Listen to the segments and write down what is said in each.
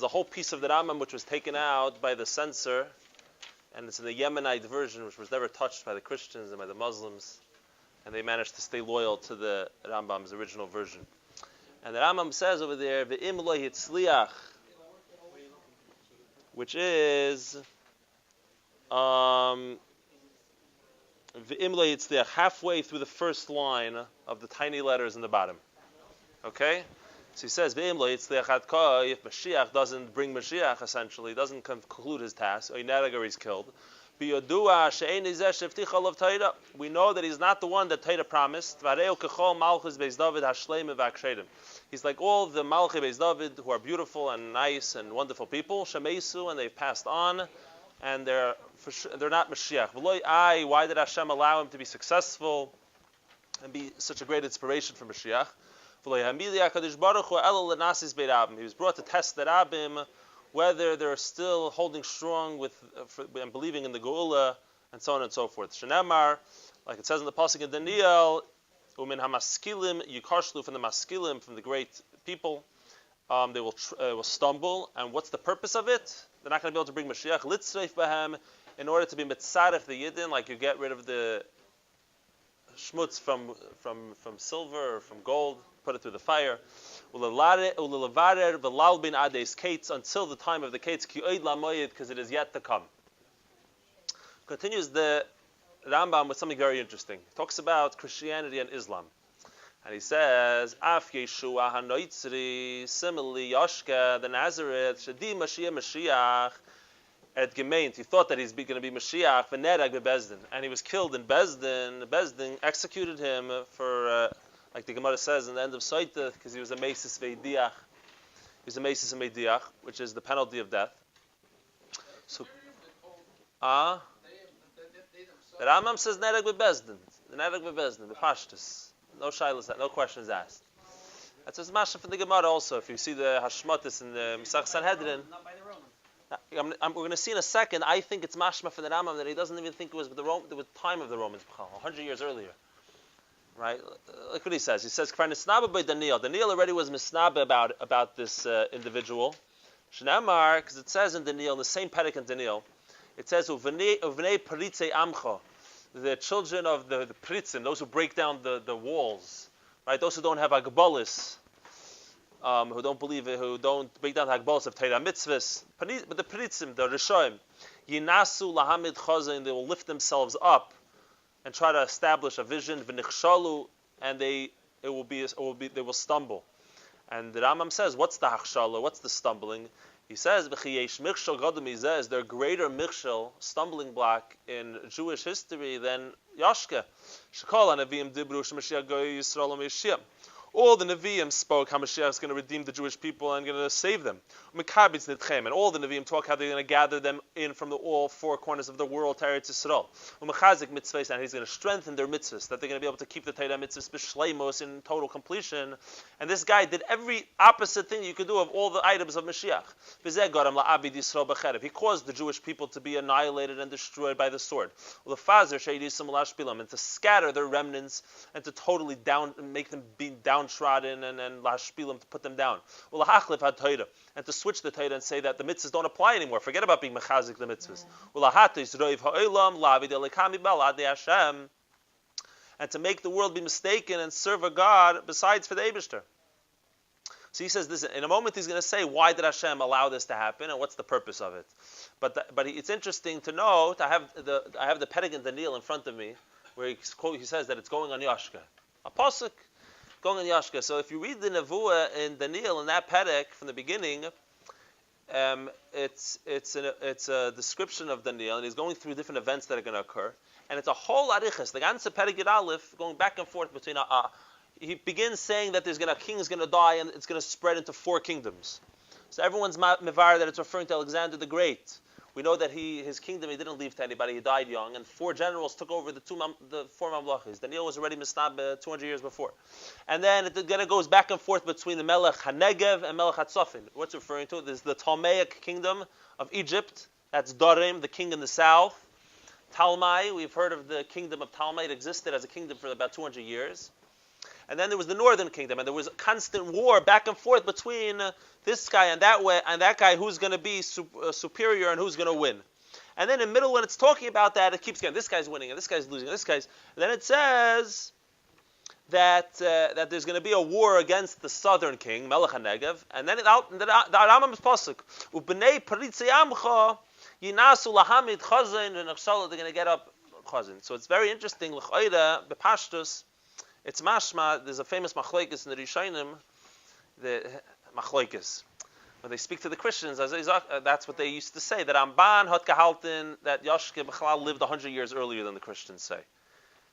a whole piece of the Rambam which was taken out by the censor, and it's in the Yemenite version, which was never touched by the Christians and by the Muslims, and they managed to stay loyal to the Rambam's original version. And the Rambam says over there, "Ve'im lo yitzliach," which is "Ve'im lo yitzliach," halfway through the first line of the tiny letters in the bottom. Okay? So he says, "Ve'im lo yitzliach adka," if Moshiach doesn't bring Moshiach, essentially, doesn't conclude his task, or he's killed. We know that he's not the one that Torah promised. He's like all the Malchei Beis David who are beautiful and nice and wonderful people, Shemeisu, and they've passed on, and they're not Mashiach. Why did Hashem allow him to be successful and be such a great inspiration for Mashiach? He was brought to test the Rabbim, whether they're still holding strong and believing in the Geula, and so on and so forth. Shenemar, like it says in the pasuk in Daniel, umin hamaskilim yikashlu, from the maskilim, from the great people, they will stumble. And what's the purpose of it? They're not going to be able to bring Mashiach litzreif bahem, in order to be mitzaref the Yidden, like you get rid of the schmutz from silver or from gold, put it through the fire. Until the time of the Kates, because it is yet to come. Continues the Rambam with something very interesting. He talks about Christianity and Islam. And he says, Af Yeshua HaNoitzri, similarly Yoshka, the Nazareth, Shadi Mashiach, at Gemeint, he thought that he's going to be Mashiach, V'nerag beBezdin, and he was killed in Bezdin. Bezdin executed him for... like the Gemara says in the end of Soita, because he was a Mesis Veidiach. He was a Mesis Veidiach, which is the penalty of death. So, the Rambam says Nereg beBezdin. The Nereg beBezdin, the Pashtus. No shilas, no questions asked. That's a masha from the Gemara also. If you see the Hashmatis in the Misach Sanhedrin. Not by the Romans. We're going to see in a second. I think it's mashma for the Rambam that he doesn't even think it was the time of the Romans, 100 years earlier. Right? Look what he says. He says, Daniel already was misnaba about this individual. Shnamar, because it says in Daniel, in the same perek in Daniel, it says, Uvnei paritze amcha, the children of the pritzim, those who break down the walls, right? Those who don't have agbolis, who don't believe it, who don't break down the agbolis of Torah mitzvahs. But the pritzim, the rishoim, yinasu lahamid chazin, they will lift themselves up and try to establish a vision, v'nichshalu, and they will stumble. And the Rambam says, what's the hachshala? What's the stumbling? He says, v'chiyesh michshal gadol mizeh, is there a greater michshal, stumbling block in Jewish history than Yashka? Shekol ha'neviim dibru shemashiach goy Yisrael u'Mashiach. All the Nevi'im spoke how Mashiach is going to redeem the Jewish people and going to save them. And all the Nevi'im talk how they're going to gather them in from all four corners of the world to Eretz Yisrael. And he's going to strengthen their mitzvahs, that they're going to be able to keep the Torah mitzvahs b'shleimos in total completion. And this guy did every opposite thing you could do of all the items of Mashiach. He caused the Jewish people to be annihilated and destroyed by the sword. And to scatter their remnants and to totally make them be downtrodden and lashpilim, to put them down. And to switch the Torah and say that the mitzvahs don't apply anymore. Forget about being mechazik the mitzvahs. And to make the world be mistaken and serve a God besides for the Eibishter. So he says this, in a moment he's going to say, why did Hashem allow this to happen and what's the purpose of it? But it's interesting to note, I have the perek in Daniel in front of me, where he says that it's going on Yashka. A pasuk going on Yashka. So if you read the Nevuah in Daniel, in that perek from the beginning, it's a description of Daniel, and he's going through different events that are going to occur. And it's a whole arichas, the ganze perek Yud Aleph, going back and forth between he begins saying that a king is going to die and it's going to spread into 4 kingdoms. So everyone's mevar that it's referring to Alexander the Great. We know that his kingdom, he didn't leave to anybody, he died young, and 4 generals took over the 4 mamlachas. Daniel was already misnab 200 years before. And then it goes back and forth between the Melech HaNegev and Melech HaTzofin. What's referring to? There's the Ptolemaic kingdom of Egypt, that's Dorim, the king in the south. Talmai, we've heard of the kingdom of Talmai, it existed as a kingdom for about 200 years. and then there was the northern kingdom, and there was a constant war back and forth between this guy and that guy, who's going to be superior and who's going to win. And then in the middle, when it's talking about that, it keeps going, this guy's winning, and this guy's losing, and this guy's... And then it says that there's going to be a war against the southern king, Melech HaNegev, and then the Rambam is pasuk, U'bnei Paritzi Amcha Yinasu Lahamid Chazin, and they're going to get up Chazin. So it's very interesting, L'chayda, Bepashtus, it's mashma, there's a famous machlokes in the Rishonim, the machlokes. When they speak to the Christians, that's what they used to say, that Ramban had gehalten that Yoshke B'chalal lived 100 years earlier than the Christians say.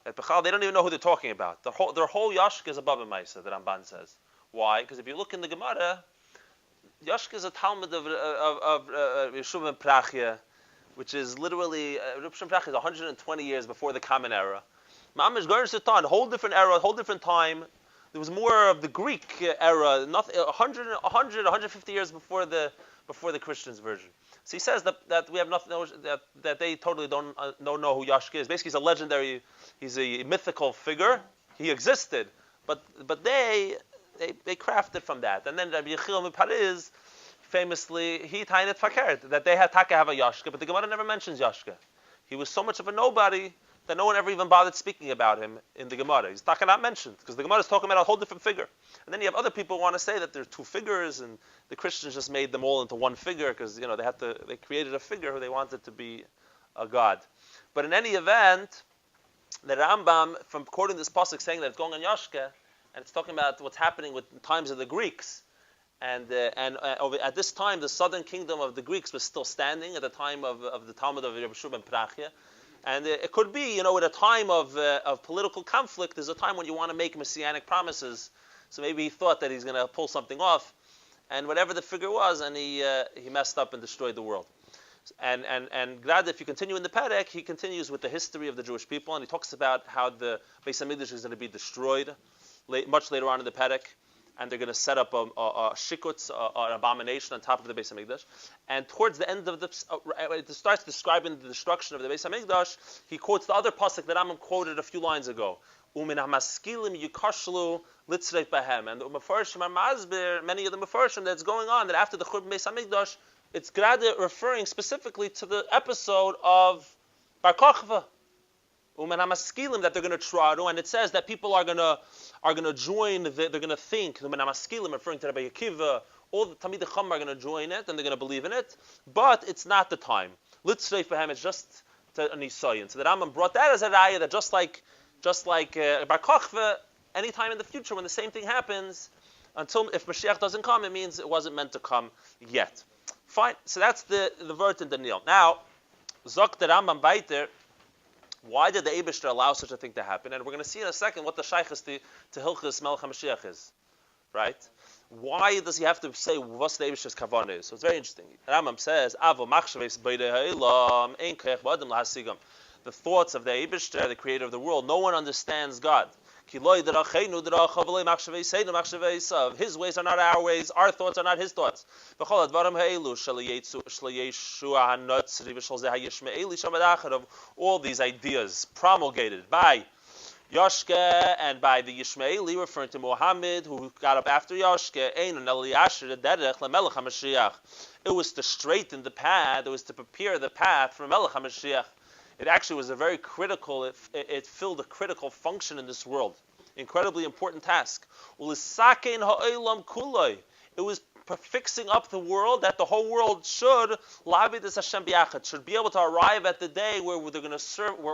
At B'chalal, they don't even know who they're talking about. Their whole Yoshke is above a Maisa, the Ramban says. Why? Because if you look in the Gemara, Yoshke is a Talmud of Yeshua ben Prachya, which is literally, Yeshua ben Prachya is 120 years before the Common Era. Mamish Garin Satan, whole different era, whole different time. There was more of the Greek era, 150 years before the Christians' version. So he says that we have nothing, that they totally don't know who Yashka is. Basically, he's a legendary, he's a mythical figure. He existed, but they crafted from that. And then Rabbi Yechiel Mipariz, famously, he tained fakert that they had taka have a Yashka, but the Gemara never mentions Yashka. He was so much of a nobody that no one ever even bothered speaking about him in the Gemara. He's not mentioned, because the Gemara is talking about a whole different figure. And then you have other people who want to say that there are two figures, and the Christians just made them all into one figure, because they created a figure who they wanted to be a god. But in any event, the Rambam, from quoting this pasuk saying that it's going on Yashka, and it's talking about what's happening with the times of the Greeks, and at this time the southern kingdom of the Greeks was still standing at the time of the Talmud of Yeshua ben Prachya. And it could be, at a time of political conflict, there's a time when you want to make messianic promises. So maybe he thought that he's going to pull something off, and whatever the figure was, and he messed up and destroyed the world. And glad if you continue in the Perek, he continues with the history of the Jewish people, and he talks about how the Beis Hamikdash is going to be destroyed much later on in the Perek. And they're going to set up a shikutz, an abomination on top of the Beis Hamikdash. And towards the end of it starts describing the destruction of the Beis Hamikdash, he quotes the other pasuk that Rambam quoted a few lines ago. Umin hamaskilim yikashlu litzreit bahem. And the Mefarshim are masbir, many of the Mefarshim that's going on, that after the Churban Beis Hamikdash, it's gerade referring specifically to the episode of Bar Kochva. That they're going to try to, and it says that people are going to join. They're going to think. Referring to Rabbi Akiva, all the Talmidei Chacham are going to join it, and they're going to believe in it. But it's not the time. Litzreif b'hem. It's just an isayin. So the Rambam brought that as a raya that just like Bar Kochva, any time in the future when the same thing happens, if Moshiach doesn't come, it means it wasn't meant to come yet. Fine. So that's the word in Daniel. Now, Zok the Rambam weiter. Why did the Eibishter allow such a thing to happen? And we're going to see in a second what the shaykhus to Hilchus Melech HaMashiach is. Right? Why does he have to say what's the Eibishter's kavanah is? So it's very interesting. Rambam says, Avo machshaves beidei ha'olam ein koach b'adam lahasigam. The thoughts of the Eibishter, the creator of the world, no one understands God. His ways are not our ways, our thoughts are not his thoughts. All these ideas promulgated by Yoshke and by the Yishmaeli, referring to Muhammad, who got up after Yoshke, it was to straighten the path, it was to prepare the path for Melech HaMashiach. It actually was a very critical, it filled a critical function in this world. Incredibly important task. It was fixing up the world, that the whole world should be able to arrive at the day where we're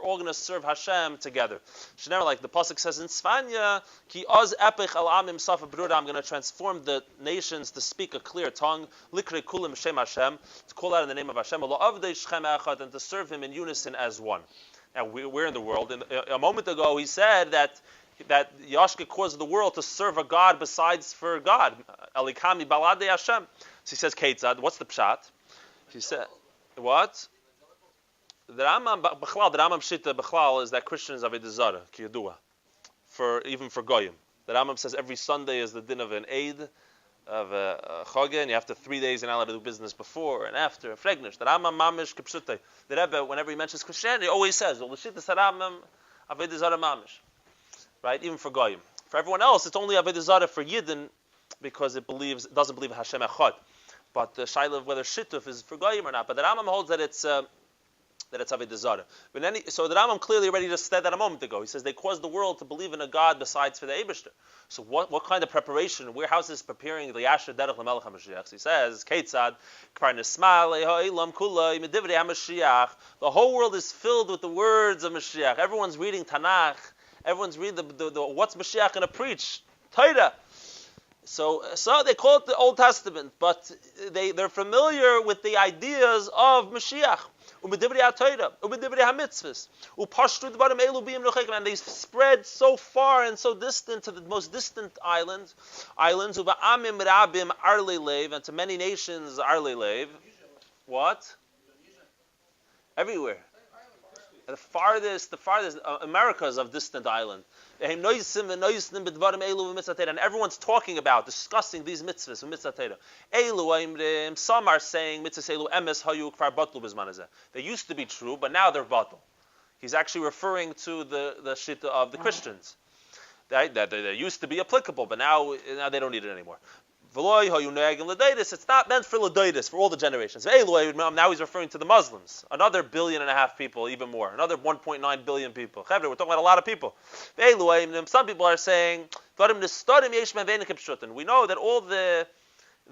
all going to serve Hashem together. Never, like the pasuk says in Svanya, I'm going to transform the nations to speak a clear tongue, to call out in the name of Hashem, and to serve Him in unison as one. Now we're in the world. And a moment ago he said that Yashka caused the world to serve a God besides for God. Elikami balade Hashem. So he says, Keitzad, what's the pshat? He said, what? The Rambam Shita Bechlal is that Christians have a desire, kiyadua, even for Goyim. The Rambam says every Sunday is the din of an Eid, of a Chogeh, and you have to 3 days in allowed to do business before and after. Fregnish. The Rambam Mamish Kipshute. The Rebbe, whenever he mentions Christianity, always says, well, the Shita Saramam Avodah Zarah Mamish. Right, even for Goyim. For everyone else, it's only Avodah Zarah for Yidden because it doesn't believe Hashem Echad. But the shaila of whether Shittuf is for Goyim or not. But the Rambam holds that it's Avodah Zarah. So the Rambam clearly already just said that a moment ago. He says they caused the world to believe in a God besides for the Eibishter. So what kind of preparation? How's this preparing the Yasher Derech L'Melech HaMashiach? He says, Keitzad, Kvar Nisma Le'Ha'Elam Kulai Medivrei HaMashiach. The whole world is filled with the words of Mashiach. Everyone's reading Tanakh. Everyone's reading the what's Mashiach going to preach? Torah. So they call it the Old Testament, but they're familiar with the ideas of Mashiach. And they spread so far and so distant to the most distant islands, and to many nations, what? Everywhere. The farthest America's of distant island. And everyone's talking about, discussing these mitzvahs. Some are saying they used to be true, but now they're batal. He's actually referring to the shita of the Christians. That they used to be applicable, but now they don't need it anymore. It's not meant for L'Doidis, for all the generations. Now he's referring to the Muslims. Another 1.5 billion people, even more. Another 1.9 billion people. We're talking about a lot of people. Some people are saying, we know that all the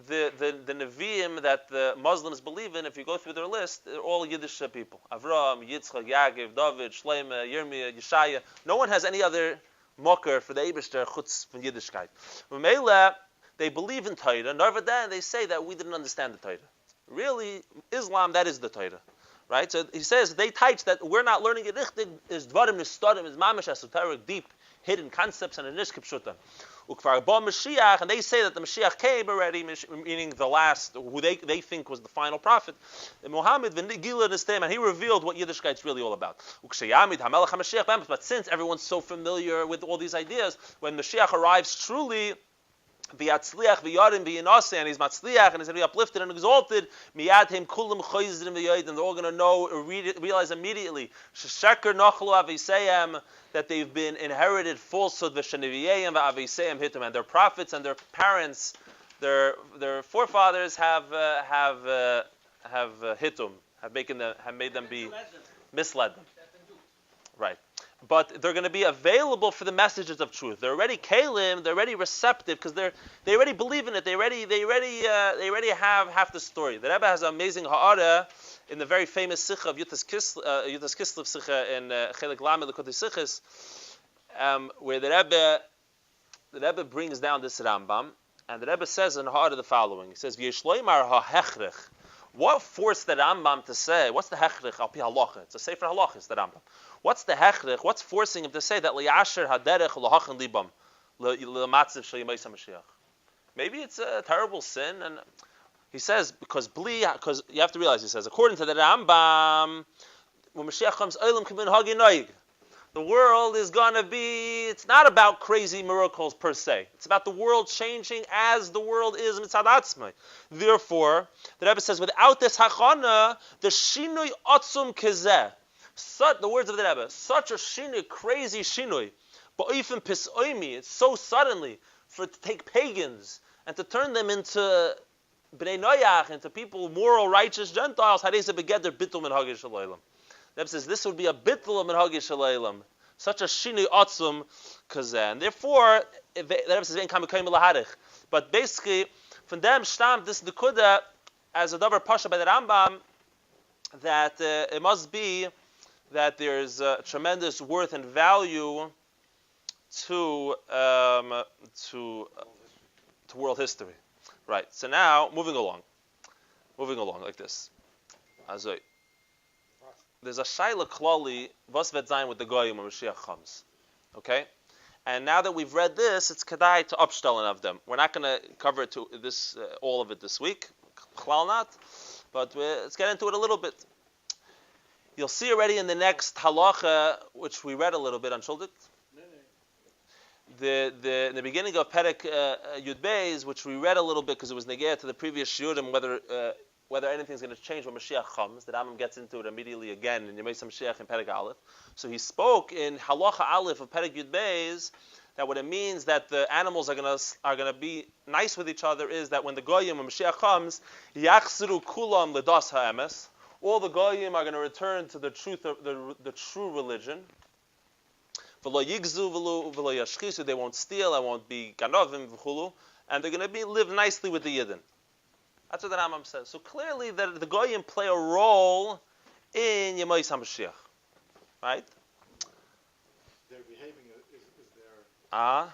Nevi'im that the Muslims believe in, if you go through their list, they're all Yiddish people. Avram, Yitzchak, Yaakov, David, Shlomo, Yirmiyah, Yeshaya. No one has any other mocker for the Eibishter chutz from Yiddishkeit. They believe in Torah. Narvadan, they say that we didn't understand the Torah. Really, Islam, that is the Torah. Right? So he says, they teach that we're not learning it. Is dvarim nistadim, is mamash esoteric, deep, hidden concepts, and a nishkip shutam. Ukvar ba Mashiach, and they say that the Mashiach came already, meaning the last, who they think was the final prophet. Muhammad, and he revealed what Yiddishkeit's really all about. But since everyone's so familiar with all these ideas, when Mashiach arrives truly, and he's matzliach and he's going to be uplifted and exalted, and they're all going to know or realize immediately that they've been inherited falsehood, and their prophets and their parents, their forefathers have hittum, have made them be misled them. Right. But they're going to be available for the messages of truth. They're already kalim. They're already receptive because they already believe in it. They already have half the story. The Rebbe has an amazing ha'ara in the very famous sikha of Yutas Kislev sikha in Chelik Lamed L'Kotei Sichos, where the Rebbe brings down this Rambam, and the Rebbe says in ha'ara the following. He says, "V'yeshloimar ha'hechrich." What forced the Rambam to say? What's the hechrich al pi halacha? It's a sefer halacha. It's the Rambam. What's the hechrich? What's forcing him to say that liyasher haderech lahachin libam lematziv sheyimais Mashiach? Maybe it's a terrible sin, and he says because you have to realize, he says, according to the Rambam, when Mashiach comes, olam k'min hagi noig. The world is going to be, it's not about crazy miracles per se. It's about the world changing as the world is mitzad atzmai. Therefore, the Rebbe says, without this hachana, the shinui atzum kezeh. The words of the Rebbe, such a shinui, crazy shinui, ba'ifim pisoimi, it's so suddenly, to take pagans and to turn them into bnei noyach, into people, moral, righteous Gentiles, hadei ze begeder bitul min hagi shalaylam. The Rebbe says this would be a bittul of minhagi shalaylam, such a shinui atzum kazeh. And therefore, the Rebbe says vein kamikayim laharich. But basically, from them stamp this nekuda as a davar pasha by the Rambam that it must be that there's tremendous worth and value to world history. Right. So now, moving along like this. Azoi. There's a shayla klali was vet zayin with the goyim when Mashiach comes. Okay? And now that we've read this, it's kedai to upstellen of them. We're not going to cover all of it this week, klal not, but let's get into it a little bit. You'll see already in the next halacha, which we read a little bit on Shuldit, in the beginning of Perek Yud Beis, which we read a little bit because it was negeh to the previous shiurim, whether anything's going to change when Mashiach comes. The Rambam gets into it immediately again in Yemei Mashiach in Perek Aleph. So he spoke in Halacha Aleph of Perek Yud Beis that what it means that the animals are gonna be nice with each other is that when the goyim, when Mashiach comes, yachzru kulam ledas ha'emes, all the goyim are going to return to the truth of the true religion. V'lo yigzu v'lo yashchisu, they won't steal, they won't be ganovim v'chulu, and they're going to live nicely with the Yidden. That's what the Rambam says. So clearly that the goyim play a role in Yemais HaMashiach, right? They're behaving they're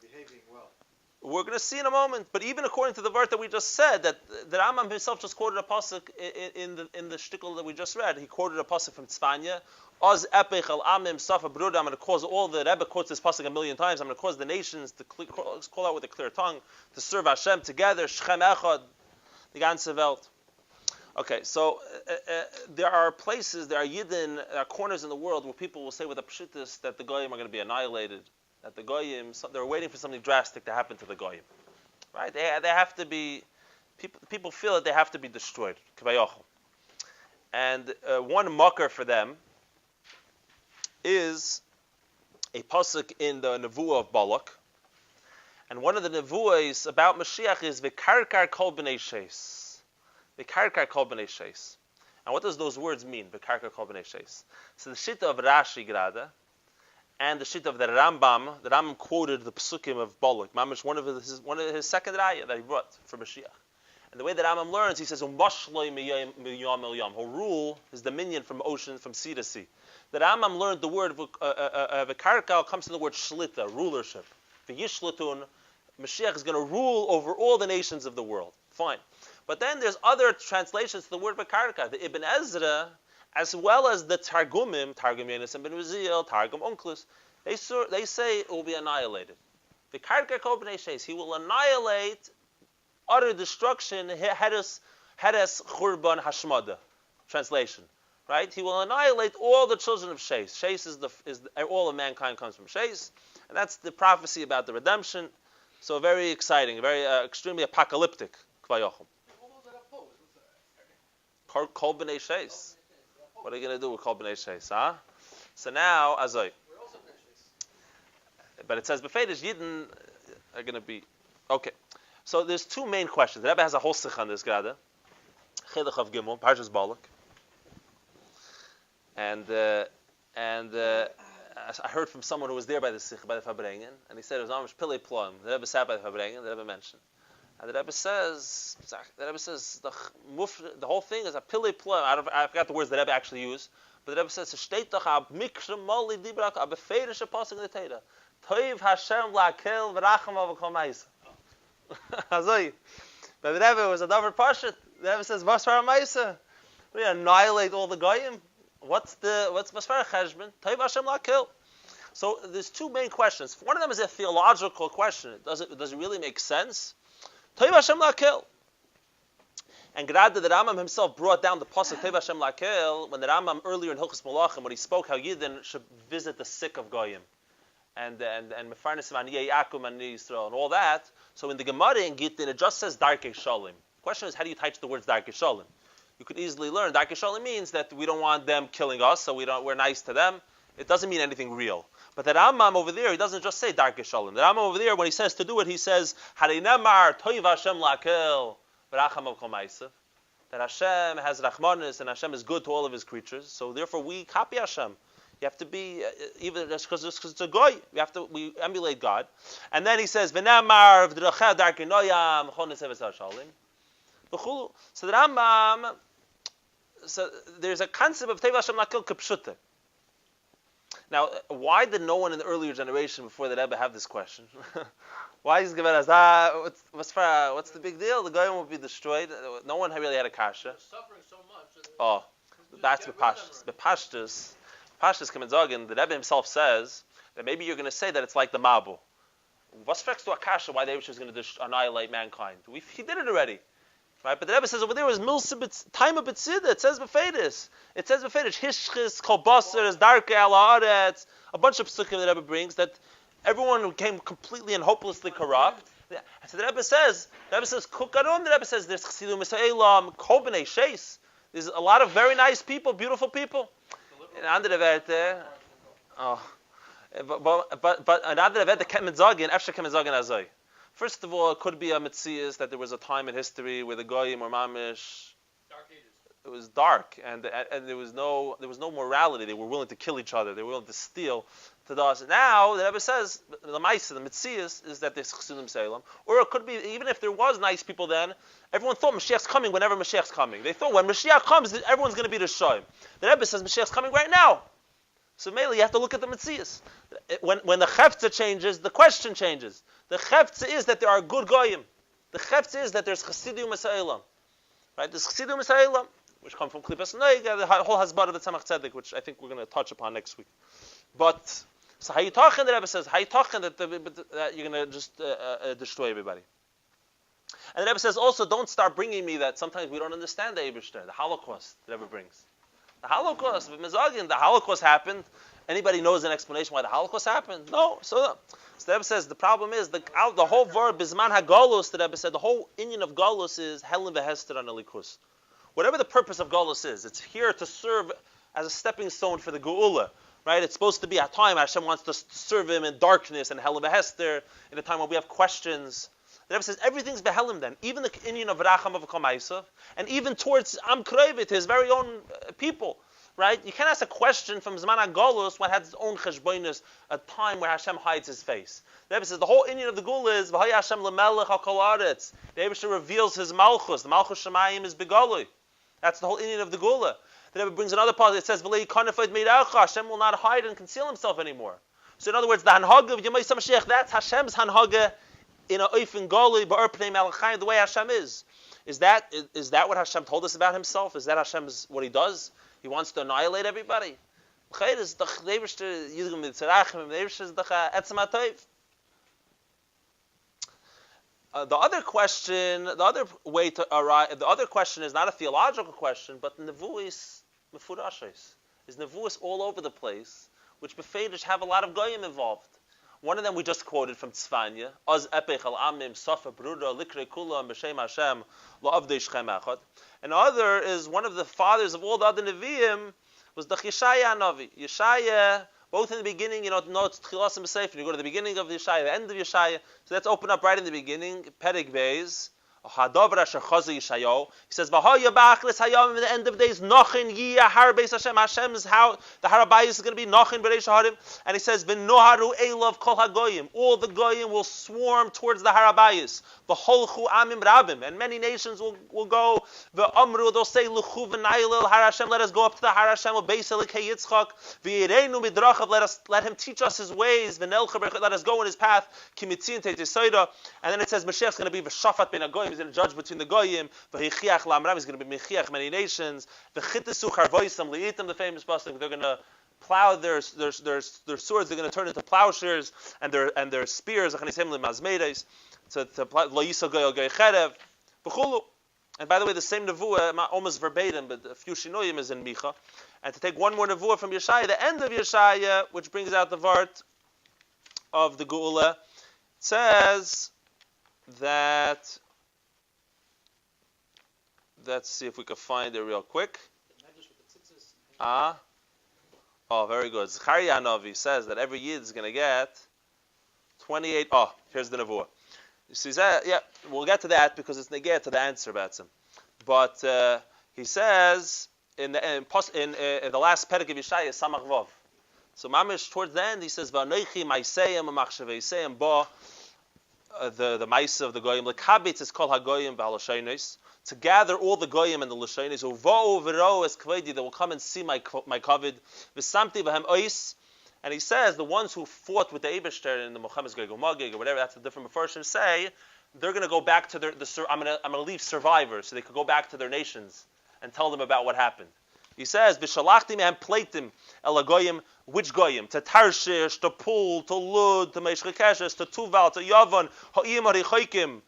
behaving well. We're going to see in a moment, but even according to the verse that we just said, that the Rambam himself just quoted a pasuk in the shtickle that we just read. He quoted a pasuk from Tzfanya. Oz epech al amim safa brudam. I'm going to cause all the Rebbe quotes this pasuk a million times. I'm going to cause the nations to call out with a clear tongue to serve Hashem together. Shchem echad, the ganze Welt. Okay, so there are places, there are Yidden, there are corners in the world where people will say with a pshitis that the goyim are going to be annihilated. That the goyim, they're waiting for something drastic to happen to the goyim, right? They have to be, people feel that they have to be destroyed. And one mucker for them is a pasuk in the nevuah of Balak, and one of the nevuahs about Mashiach is v'karkar kol b'nei sheis, v'karkar kol b'nei sheis. And what does those words mean? V'karkar kol b'nei sheis. So the shita of Rashi Grada. And the shit of the Rambam quoted the Pesukim of Balak, Mamish, one of his second raya that he brought for Mashiach. And the way that Rambam learns, he says, he'll rule his dominion from ocean, from sea to sea. The Rambam learned the word V'karkal comes from the word shlita, rulership. V'yishlatun, Mashiach is going to rule over all the nations of the world. Fine. But then there's other translations to the word V'karkal. The Ibn Ezra, as well as the Targumim, Targum Yonis and Ben Uziel, Targum Onklus, they say it will be annihilated. The Karka Kol B'nei Sheis, he will annihilate, utter destruction, Hedes Churban Hashmada. Translation, right? He will annihilate all the children of Sheis. Sheis is all of mankind comes from Sheis, and that's the prophecy about the redemption. So very exciting, very extremely apocalyptic. Kol B'nei Sheis. What are you going to do with Kol B'nei Sheis, huh? So now, Azoi. But it says, Befedish Yidden are going to be... Okay. So there's two main questions. The Rebbe has a whole sikh on this, Grada. Chilach of Gimel, Parshas Balak. And I heard from someone who was there by the sikh, by the Fabrengen, and he said it was Amish Pillei Ploim. The Rebbe sat by the Fabrengen, the Rebbe mentioned. And the Rebbe says the whole thing is a Pillei Ploim. I forgot the words the Rebbe actually used, but the Rebbe says, "Shteit doch ab mikra mali dibrak ab beferish pasuk in the Torah. Toiv Hashem la'akel v'racham avakol ma'isa." Azoi. But the Rebbe was a davar pashat. The Rebbe says, "Masfar ma'isa." We annihilate all the goyim. What's Masfar cheshbon? Toiv Hashem la'akel. So there's two main questions. One of them is a theological question. Does it really make sense? Toiv Hashem la'akel. And Grada, the Rambam himself brought down the pasuk Toiv Hashem la'akel when the Rambam earlier in Hilchos Malachim, when he spoke how Yidden should visit the sick of goyim, and Mefarnes Vaniyei Akum and Yisrael and all that. So in the Gemara in Gittin it just says Darkei Shalom. The question is, how do you touch the words Darkei Shalom? You could easily learn Darkei Shalom means that we don't want them killing us, so we're nice to them. It doesn't mean anything real. But the Rambam over there, he doesn't just say Darkei Shalom. The Rambam over there, when he says to do it, he says Harei Nemar Toiv Hashem la'akel v'racham avkol ma'asav. That Hashem has Rachmanis and Hashem is good to all of His creatures. So therefore, we copy Hashem. You have to be even just because it's a goy. We emulate God. And then he says V'nemar v'dracheh darkei noyam v'chonesev esashalim v'chulu. So the Rambam. So there's a concept of Toiv Hashem la'akel k'pshuta. Now, why did no one in the earlier generation before the Rebbe have this question? Why is Gemara what's the big deal? The Goyim will be destroyed. No one really had a kasha. Suffering so much. Oh, that's Bepashtus. Bepashtus Kamenzogan, the Rebbe himself says that maybe you're going to say that it's like the Mabu. What's to a kasha why the Rebbe is going to annihilate mankind? He did it already. Right? But the Rebbe says over there was time of B'tzida. It says B'fedis. Hishchis, Kolbaser, Darkei Ala-Aretz. A bunch of psukim the Rebbe brings that everyone became completely and hopelessly corrupt. So the Rebbe says, Kukarum, the Rebbe says, there's Chesidim Yisraelam, Kol B'nei Sheis. There's a lot of very nice people, beautiful people. In andere Werte, But another event that kemen zagin, after kemen zagin azay. First of all, it could be a mitzias that there was a time in history where the goyim or mamish. Dark Ages. It was dark, and there was no morality. They were willing to kill each other. They were willing to steal to us. Now the Rebbe says the ma'isa, the mitzias, is that there's chasudim salem. Or it could be even if there was nice people then, everyone thought Mashiach's coming whenever Mashiach's coming. They thought when Mashiach comes, everyone's going to be the shoyim. The Rebbe says Mashiach's coming right now. So mainly you have to look at the mitzias. When the chefza changes, the question changes. The chefza is that there are good goyim. The chefza is that there's chasidim masaylam. Right? There's chasidim masaylam, which come from Klipas Noiga, the whole hasbara of the Tzemach Tzedek, which I think we're going to touch upon next week. But so how you talking? The Rebbe says how you talking that you're going to just destroy everybody. And the Rebbe says also don't start bringing me that sometimes we don't understand the Eibishter, the Holocaust the Rebbe brings. The Holocaust, the Holocaust happened. Anybody knows an explanation why the Holocaust happened? No. So the Rebbe says the problem is the whole verb Bisman HaGolus. The Rebbe said the whole inyan of Golus is Helen v'Hester an Elikus. Whatever the purpose of Golus is, it's here to serve as a stepping stone for the Geula. Right? It's supposed to be a time Hashem wants to serve Him in darkness and Helen v'Hester in a time when we have questions. The Rebbe says everything's behelim then, even the inyan of Racham of Kamaisav, and even towards Am Krevit, his very own people. Right? You can't ask a question from Zman HaGolus when it has its own cheshboinus, a time where Hashem hides His face. The Rebbe says the whole inyan of the Gula is V'haya Hashem lemelech HaKol Aretz. The Rebbe reveals His Malchus. The Malchus Shemayim is Begolui. That's the whole inyan of the Gula. The Rebbe brings another part. It says V'lei Kanefayt Meiraucha. Hashem will not hide and conceal Himself anymore. So in other words, the Hanhaga of Yemei Mashiach, that's Hashem's Hanhaga in a oifen golui ba'or pnei malachayim, the way Hashem is. Is that what Hashem told us about Himself? Is that Hashem's what He does? He wants to annihilate everybody. The other question is not a theological question, but nevuos mefurashos. Is nevuos all over the place, which befedish have a lot of goyim involved. One of them we just quoted from Tzfanya, Az epech al amim safa bruda likre kula b'shem Hashem la'avdei shchem echad. Another is one of the fathers of all the other Nevi'im was the Yeshaya Navi. Yeshaya, both in the beginning, it's Tchilas and B'Sefer, you go to the beginning of Yeshaya, the end of Yeshaya, so let's open up right in the beginning, Perek Beis, Hadavar Asher Chaza Yeshayahu. He says, "V'haya ba'achlis hayam." In the end of days, Nochin Yiyah Har Beis Hashem. Hashem's how the Har Habayis is going to be Nochin B'Reish Harim. And he says, "V'noharu Eilav Kol Hagoyim." All the goyim will swarm towards the Har Habayis. V'holchu Amim Rabim, and many nations will go. V'amru, they'll say, "L'chu v'naylil Har Hashem." Let us go up to the Har Hashem. Beis Elikei Yitzchak. V'yireinu midrachav. Let him teach us his ways. V'nelcha berachot. Let us go in his path. Kimitzin Teiteisoida. And then it says, Mashiach's going to be v'shafat ben Hagoyim. He's going to judge between the goyim. V'hichiach la'amram. He's going to be mechiach many nations. V'chitesu charvoisam li'itim. The famous pasuk. They're going to plow their swords. They're going to turn into plowshares, and their spears. And by the way, the same nevuah, almost verbatim, but a few shinoyim is in Micha. And to take one more nevuah from Yeshaya, the end of Yeshaya, which brings out the vart of the Geula, says that. Let's see if we can find it real quick. Oh, very good. Zechariah Navi says that every Yid is going to get 28. Oh, here's the nevuah. You see that? Yeah, we'll get to that because it's negate to the answer about him. But he says in the last perek of Yeshaya, Samach Vav. So Mamish towards the end he says, "V'anoichi ma'iseyim u'machshaveiseim ba." The ma'isa of the goyim, lekabitz is called hagoyim b'halashaynos, to gather all the goyim and the lashonos. Uva'u v'ro es kvedi, they will come and see my kavod. V'samti v'hem ois. And he says the ones who fought with the Eibishter in the Mochammed's Gog Magog or whatever, that's the different Mefarshim say, they're going to go back to I'm going to leave survivors so they could go back to their nations and tell them about what happened. He says, "V'shalachtim and platim el goyim." Which goyim? To Tarshish, to Pul, to Lud, to Meshchekeshes, to Tuval, to Yavon, ha'im harichaykim.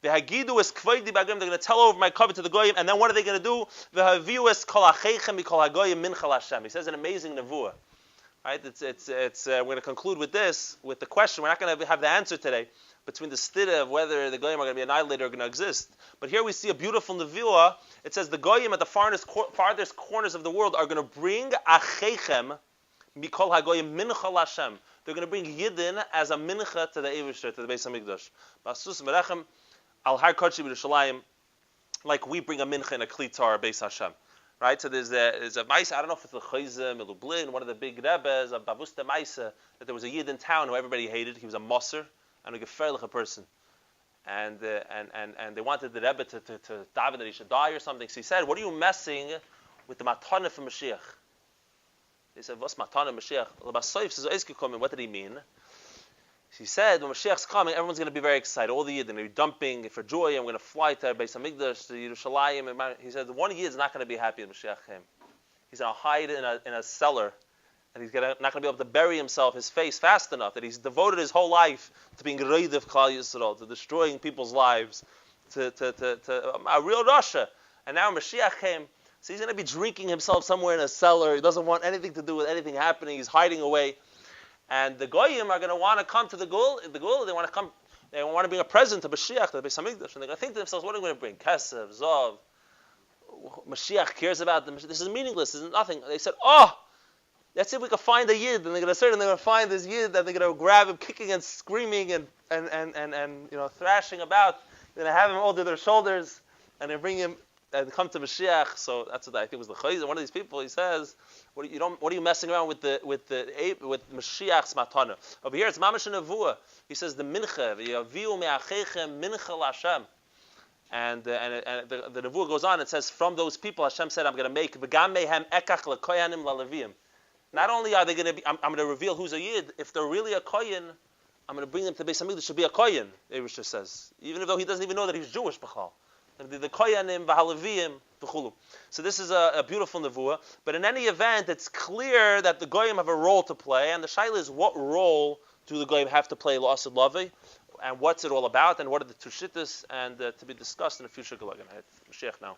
V'hagidu es kvaydi b'agim. They're going to tell over my covenant to the goyim, and then what are they going to do? V'haviu es kol ha'cheichem mikol hagoyim min chal Hashem. He says an amazing nevuah. Right? We're going to conclude with this, with the question. We're not going to have the answer today between the stira of whether the goyim are going to be annihilated or going to exist. But here we see a beautiful nevuah. It says the goyim at the farthest corners of the world are going to bring acheichem Mikol Hagoyim Mincha Lashem. They're going to bring Yidden as a mincha to the Eivishter, to the Beis Hamikdash. Basus Merechem Al Har Kodesh B'Yerushalayim, like we bring a mincha in a klitar Beis Hashem. Right? So there's a Maisa, I don't know if it's the Chayze, Milublin, one of the big Rebbes, of Babusta Maisa, that there was a Yid in town who everybody hated. He was a Moser and a Geferlich person. And they wanted the Rebbe to daven that he should die or something. So he said, what are you messing with the Matana for Mashiach? He said, what's Matana Mashiach? What did he mean? He said, when Mashiach's coming, everyone's going to be very excited. All the Yid are going to be dumping for joy. I'm going to fly to Beis Hamikdash, to Yerushalayim. He said, the one Yid is not going to be happy when Mashiach came. He's going to hide in a cellar, and he's not going to be able to bury his face fast enough, that he's devoted his whole life to being Reid of Klal Yisrael, to destroying people's lives, to a real Rasha. And now Mashiach came, so he's going to be drinking himself somewhere in a cellar. He doesn't want anything to do with anything happening. He's hiding away. And the Goyim are going to want to come to the Gul. They want to come. They want to bring a present to Mashiach, to the Beis Hamikdash, and they're going to think to themselves, "What are we going to bring? Kesef, Zov. Mashiach cares about them. This is meaningless. This is nothing." They said, "Oh, let's see if we can find a Yid." And they're going to find this Yid, and they're going to grab him, kicking and screaming and thrashing about. They're going to have him over their shoulders, and they bring him and come to Mashiach. So that's what I think was the Chayz. One of these people, he says, "What are you messing around with Mashiach's matana?" Over here, it's Mamash Nevuah. He says the mincha, v'yaviu me'achechem mincha l'Hashem. And the Nevuah goes on. It says, from those people, Hashem said, "I'm going to make v'gam mehem ekach lekoyanim la'levim." Not only are they going to be, I'm going to reveal who's a Yid. If they're really a kohen, I'm going to bring them to Beis Hamikdash to be a kohen. Eivishter says, even though he doesn't even know that he's Jewish, b'chal. The koyanim v'halavim v'chulu. So this is a beautiful nevuah. But in any event, it's clear that the goyim have a role to play, and the shaila is, what role do the goyim have to play l'asad lavi, and what's it all about, and what are the two shittas, and to be discussed in a future Mashiach now.